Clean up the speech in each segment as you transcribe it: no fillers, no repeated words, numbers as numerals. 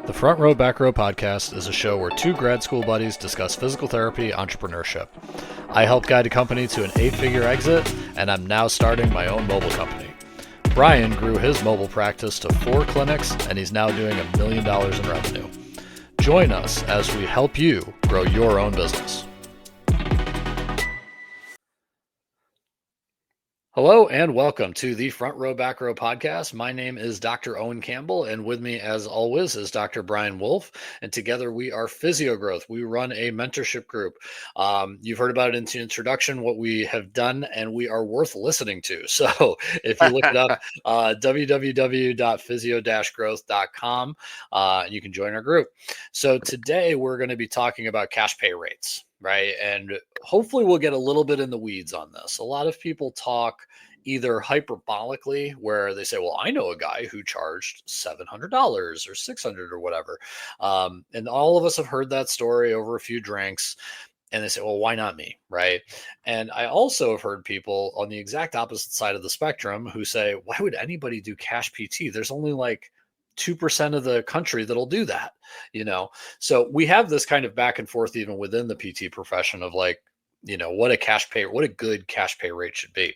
The Front Row Back Row podcast is a show where two grad school buddies discuss physical therapy entrepreneurship. I helped guide a company to an 8-figure exit, and I'm now starting my own mobile company. Brian grew his mobile practice to 4 clinics, and he's now doing $1 million in revenue. Join us as we help you grow your own business. Hello and welcome to the Front Row Back Row podcast. My name is Dr. Owen Campbell, and with me, as always, is Dr. Brian Wolf. And together we are Physio Growth. We run a mentorship group. You've heard about it in the introduction, what we have done, and we are worth listening to. So if you look it up, www.physio-growth.com, you can join our group. So today we're going to be talking about cash pay rates. Right. And hopefully we'll get a little bit in the weeds on this. A lot of people talk either hyperbolically, where they say, well, I know a guy who charged $700 or $600 or whatever. And all of us have heard that story over a few drinks. And they say, well, why not me? Right. And I also have heard people on the exact opposite side of the spectrum who say, why would anybody do cash PT? There's only like 2% of the country that'll do that, So we have this kind of back and forth even within the PT profession of like, what a good cash pay rate should be.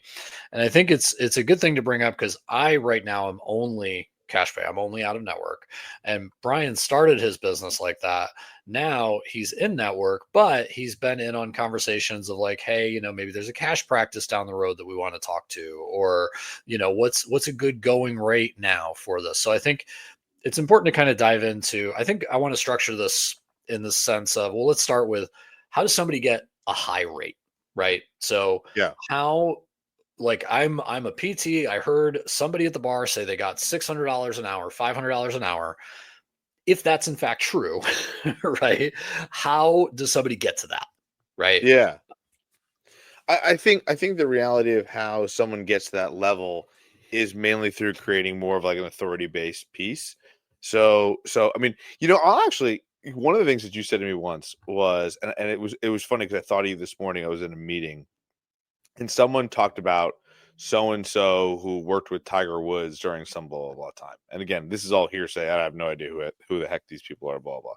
And I think it's a good thing to bring up because I right now am only cash pay. I'm only out of network. And Brian started his business like that. Now he's in network, but he's been in on conversations of like, hey, maybe there's a cash practice down the road that we want to talk to, or, what's a good going rate now for this. So I think it's important to kind of dive into, I think I want to structure this in the sense of, well, let's start with how does somebody get a high rate, right? So how, like I'm a PT. I heard somebody at the bar say they got $600 an hour, $500 an hour. If that's in fact true, right? How does somebody get to that? Right. Yeah. I think the reality of how someone gets to that level is mainly through creating more of like an authority-based piece. So I mean, I'll actually, one of the things that you said to me once was, and it was funny because I thought of you this morning. I was in a meeting and someone talked about so-and-so who worked with Tiger Woods during some blah, blah, blah time. And again, this is all hearsay. I have no idea who the heck these people are, blah, blah.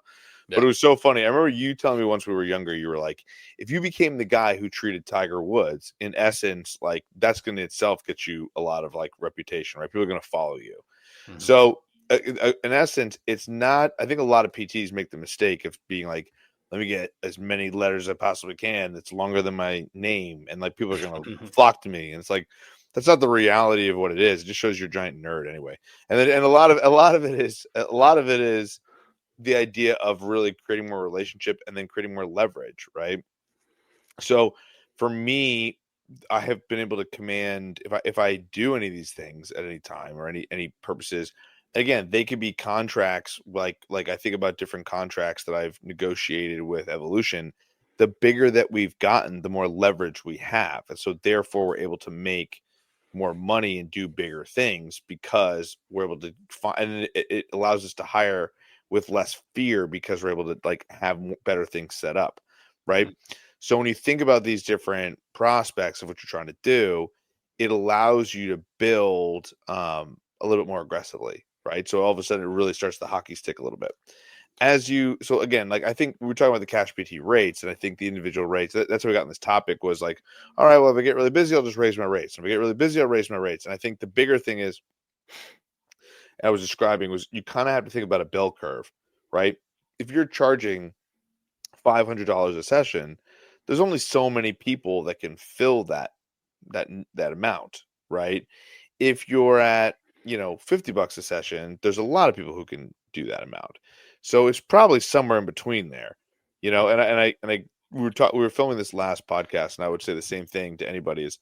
Yeah. But it was so funny. I remember you telling me once we were younger, you were like, if you became the guy who treated Tiger Woods, in essence, like that's going to itself get you a lot of like reputation, right? People are going to follow you. Mm-hmm. So in essence, it's not, I think a lot of PTs make the mistake of being like, let me get as many letters as I possibly can that's longer than my name, and like people are going to flock to me. And it's like, that's not the reality of what it is. It just shows you're a giant nerd anyway. And then, and a lot of it is the idea of really creating more relationship and then creating more leverage, right? So for me, I have been able to command, if I do any of these things at any time or any purposes, again, they could be contracts like I think about different contracts that I've negotiated with Evolution. The bigger that we've gotten, the more leverage we have. And so therefore we're able to make more money and do bigger things because we're able to find, and it allows us to hire with less fear because we're able to like have better things set up. Right. Mm-hmm. So when you think about these different prospects of what you're trying to do, it allows you to build a little bit more aggressively. Right. So all of a sudden it really starts the hockey stick a little bit. So again, like I think we were talking about the cash PT rates, and I think the individual rates, that's how we got in this topic was like, all right, well, if I get really busy, I'll just raise my rates. If I get really busy, I'll raise my rates. And I think the bigger thing is I was describing was you kind of have to think about a bell curve, right? If you're charging $500 a session, there's only so many people that can fill that amount, right? If you're at, $50 a session, there's a lot of people who can do that amount. So it's probably somewhere in between there, we were filming this last podcast, and I would say the same thing to anybody is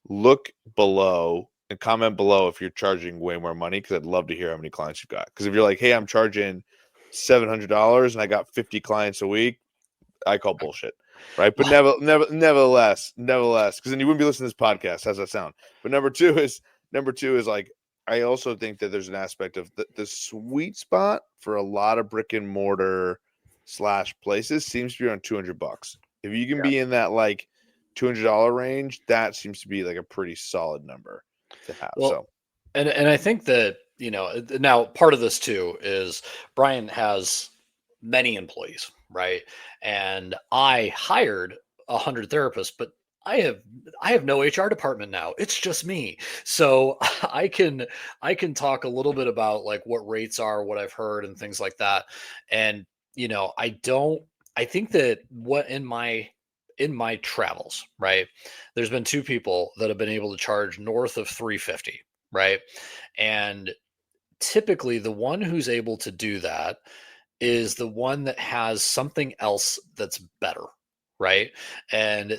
look below and comment below if you're charging way more money, because I'd love to hear how many clients you've got. Because if you're like, hey, I'm charging $700 and I got 50 clients a week, I call bullshit, right? But nevertheless, because then you wouldn't be listening to this podcast. How's that sound? But number two is like, I also think that there's an aspect of the sweet spot for a lot of brick and mortar / places seems to be around $200. If you can be in that like $200 range, that seems to be like a pretty solid number to have. Well, and I think that, now part of this too is Brian has many employees, right? And I hired 100 therapists, but I have I have no HR department now. It's just me. So I can talk a little bit about like what rates are, what I've heard and things like that. And I think that what in my travels, right? There's been two people that have been able to charge north of 350, right? And typically the one who's able to do that is the one that has something else that's better, right? And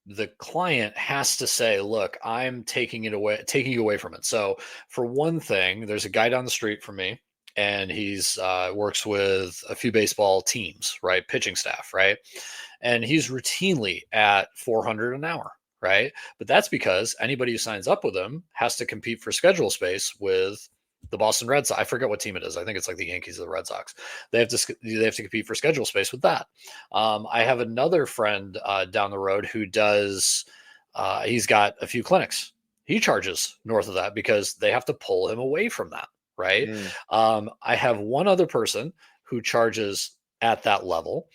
the client has to say, look, I'm taking you away from it. So for one thing, there's a guy down the street from me, and he's works with a few baseball teams, right? Pitching staff, right? And he's routinely at 400 an hour, right? But that's because anybody who signs up with him has to compete for schedule space with the Boston Red Sox. I forget what team it is. I think it's like the Yankees or the Red Sox. They have to compete for schedule space with that. I have another friend down the road who does. He's got a few clinics. He charges north of that because they have to pull him away from that. Right. Mm. I have one other person who charges at that level,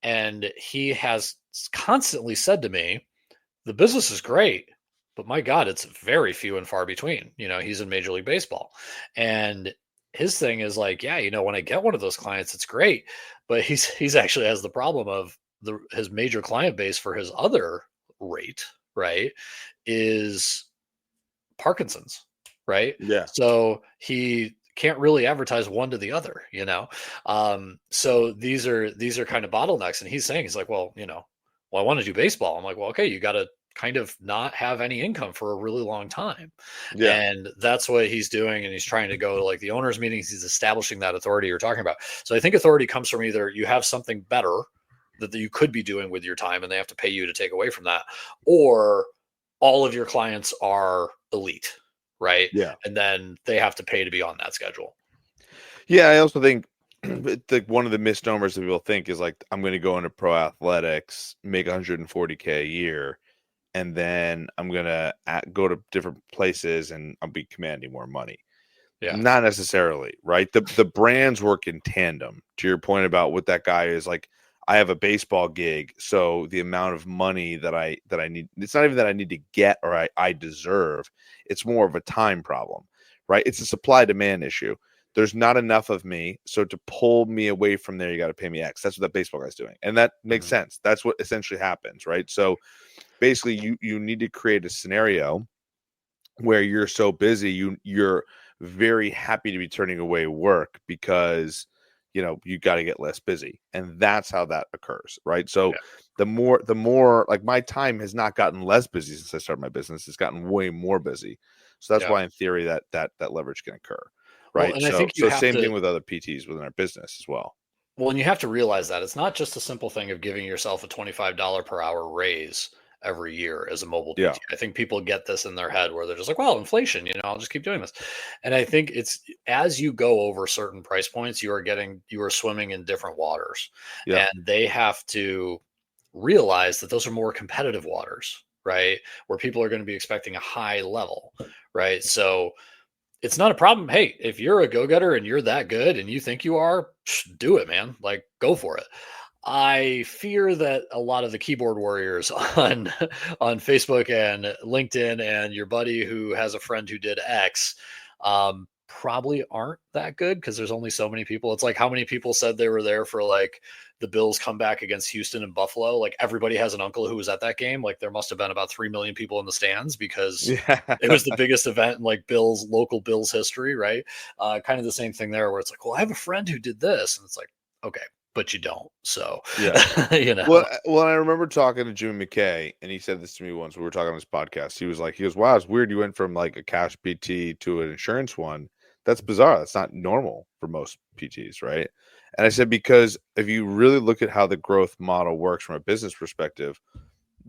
and he has constantly said to me, "The business is great, but my God, it's very few and far between." He's in Major League Baseball. And his thing is like, yeah, when I get one of those clients, it's great. But he's actually has the problem of his major client base for his other rate, right, is Parkinson's, right? Yeah. So he can't really advertise one to the other. So these are kind of bottlenecks. And he's like, well, I want to do baseball. I'm like, well, okay, you got to kind of not have any income for a really long time. Yeah. And that's what he's doing. And he's trying to go to like the owners meetings. He's establishing that authority you're talking about. So I think authority comes from either you have something better that you could be doing with your time and they have to pay you to take away from that, or all of your clients are elite, right? Yeah. And then they have to pay to be on that schedule. Yeah. I also think one of the misnomers that people think is like, I'm going to go into pro athletics, make 140K a year, and then I'm going to go to different places and I'll be commanding more money. Yeah. Not necessarily, right? The brands work in tandem. To your point about what that guy is like, I have a baseball gig, so the amount of money that I need, it's not even that I need to get or I deserve. It's more of a time problem, right? It's a supply demand issue. There's not enough of me, so to pull me away from there, you got to pay me X. That's what that baseball guy's doing, and that makes sense. That's what essentially happens, right? So basically, you need to create a scenario where you're so busy, you're very happy to be turning away work because you got to get less busy, and that's how that occurs, right? So the more like my time has not gotten less busy since I started my business, it's gotten way more busy. So that's why in theory that leverage can occur, right? Well, and I think same thing with other PTs within our business as well. Well, and you have to realize that it's not just a simple thing of giving yourself a $25 per hour raise every year as a mobile PT. Yeah. I think people get this in their head where they're just like, well, inflation, I'll just keep doing this. And I think it's as you go over certain price points, you are swimming in different waters. Yeah. And they have to realize that those are more competitive waters, right? Where people are going to be expecting a high level, right? So it's not a problem. Hey, if you're a go-getter and you're that good and you think you are, do it, man. Like, go for it. I fear that a lot of the keyboard warriors on Facebook and LinkedIn and your buddy who has a friend who did X probably aren't that good because there's only so many people. It's like how many people said they were there for like the Bills comeback against Houston and Buffalo. Like everybody has an uncle who was at that game. Like there must have been about 3 million people in the stands because it was the biggest event in like local Bills history, right? Kind of the same thing there where it's like, well, I have a friend who did this. And it's like, okay, but you don't. So, Well, I remember talking to Jim McKay, and he said this to me once. We were talking on this podcast. He goes, wow, it's weird. You went from like a cash PT to an insurance one. That's bizarre. That's not normal for most PTs, right? And I said, because if you really look at how the growth model works from a business perspective,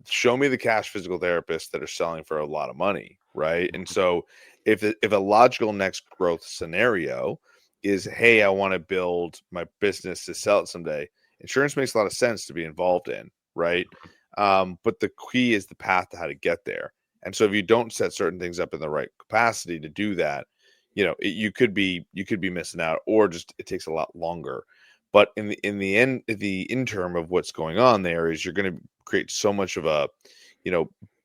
show me the cash physical therapists that are selling for a lot of money, right? And so if a logical next growth scenario is, hey, I want to build my business to sell it someday, insurance makes a lot of sense to be involved in, right? But the key is the path to how to get there. And so if you don't set certain things up in the right capacity to do that, you could be missing out, or just it takes a lot longer. But in the end, the interim of what's going on there is you're going to create so much of a,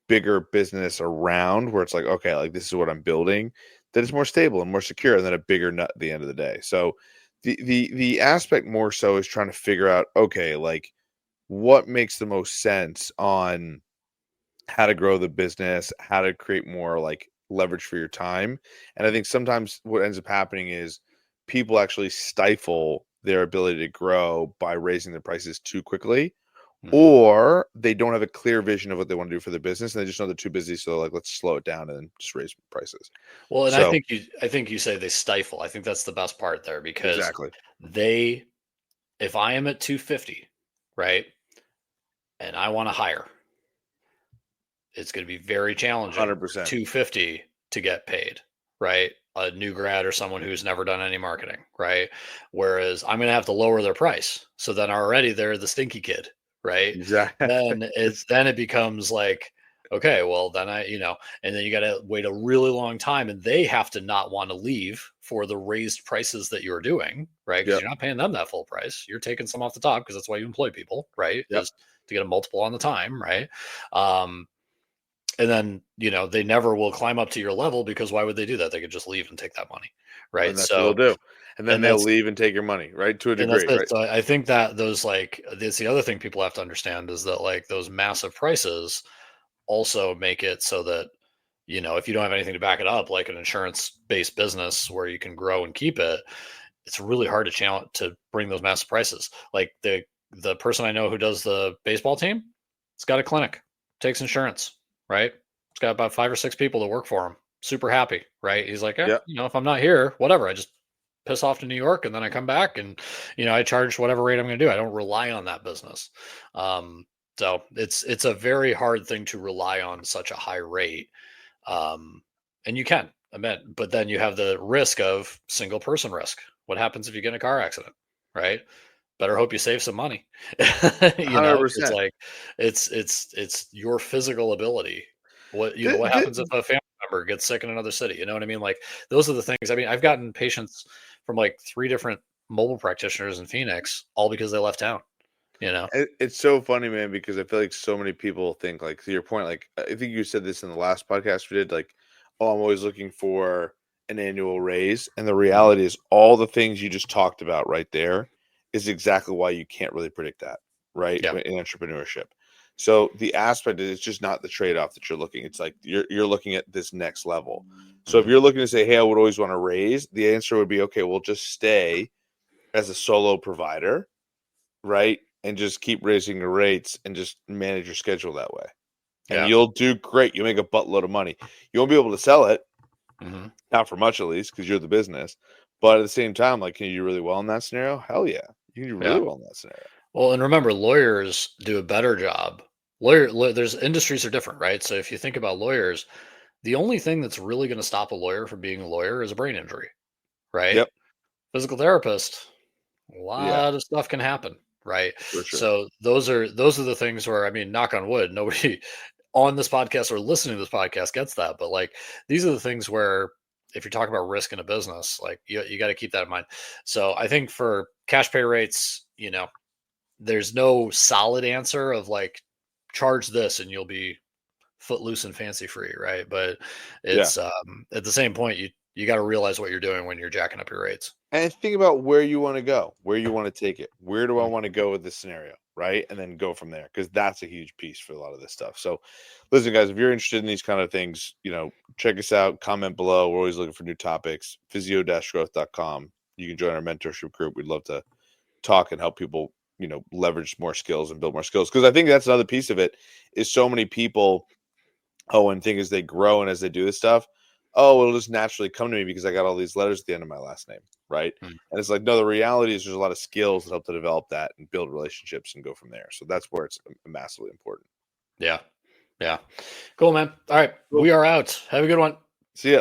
bigger business around where it's like, okay, like this is what I'm building, that it's more stable and more secure, and then a bigger nut at the end of the day. So the aspect more so is trying to figure out, okay, like what makes the most sense on how to grow the business, how to create more like leverage for your time. And I think sometimes what ends up happening is people actually stifle their ability to grow by raising the prices too quickly, Mhm. or they don't have a clear vision of what they want to do for their business, and they just know they're too busy. So they're like, let's slow it down and then just raise prices. Well, and So I think you say they stifle. I think that's the best part there because exactly, they, if I am at 250, right, and I want to hire, it's going to be very challenging for 100%. 250 to get paid, right? A new grad or someone who's never done any marketing, right? Whereas I'm going to have to lower their price. So then already they're the stinky kid, right? Exactly. Then it becomes like, okay, well then and then you got to wait a really long time and they have to not want to leave for the raised prices that you're doing, right? Because Yep. you're not paying them that full price. You're taking some off the top because that's why you employ people, right? Yep. Is to get a multiple on the time, right? Um, and then they never will climb up to your level because why would they do that? They could just leave and take that money, right? And that's what they'll do. And then And they'll that's leave and take your money, right? To a and that's degree, it. right? So I think that those like that's the other thing people have to understand is that like those massive prices also make it so that if you don't have anything to back it up, like an insurance based business where you can grow and keep it, it's really hard to challenge to bring those massive prices. Like the person I know who does the baseball team, it's got a clinic, takes insurance, right? It's got about 5 or 6 people that work for him. Super happy, right? He's like, Yep. if I'm not here, whatever. I just piss off to New York and then I come back and I charge whatever rate I'm going to do. I don't rely on that business. Um, so it's a very hard thing to rely on such a high rate. And you can admit, but then you have the risk of single person risk. What happens if you get in a car accident, right? Better hope you save some money. It's 100%. like it's your physical ability. What happens if a family member gets sick in another city? You know what I mean? Like those are the things. I mean, I've gotten patients from like 3 different mobile practitioners in Phoenix, all because they left town. You know? It's so funny, man, because I feel like so many people think, like, to your point, like, I think you said this in the last podcast we did, like, oh, I'm always looking for an annual raise. And the Mhm. reality is, all the things you just talked about right there is exactly why you can't really predict that, right? Yeah. In entrepreneurship. So the aspect is, it's just not the trade off that you're looking. It's like you're looking at this next level. So if Mhm. you're looking to say, hey, I would always want to raise, the answer would be, okay, we'll just stay as a solo provider, right? And just keep raising your rates and just manage your schedule that way. And Yeah. you'll do great. You'll make a buttload of money. You won't be able to sell it, Mhm. not for much at least, because you're the business. But at the same time, like, can you do really well in that scenario? Hell yeah. You can do Yeah. really well in that scenario. Well, and remember, lawyers do a better job. There's industries are different, right? So if you think about lawyers, the only thing that's really going to stop a lawyer from being a lawyer is a brain injury, right? Yep. Physical therapist, a Yeah, lot of stuff can happen, right? for sure. So those are the things where I mean, knock on wood, nobody on this podcast or listening to this podcast gets that, but like these are the things where if you're talking about risk in a business, like you got to keep that in mind. So I think for cash pay rates, there's no solid answer of like charge this and you'll be footloose and fancy free, right? But Yeah. it's at the same point you got to realize what you're doing when you're jacking up your rates. And think about where you want to go, where you want to take it. Where do I Mm. want to go with this scenario? Right. And then go from there, because that's a huge piece for a lot of this stuff. So, listen, guys, if you're interested in these kind of things, check us out, comment below. We're always looking for new topics. Physio-growth.com. You can join our mentorship group. We'd love to talk and help people, leverage more skills and build more skills. Because I think that's another piece of it is so many people, and think as they grow and as they do this stuff, oh, it'll just naturally come to me because I got all these letters at the end of my last name, right? Mm. And it's like, no, the reality is there's a lot of skills that help to develop that and build relationships and go from there. So that's where it's massively important. Yeah. Yeah. Cool, man. All right. Cool. We are out. Have a good one. See ya.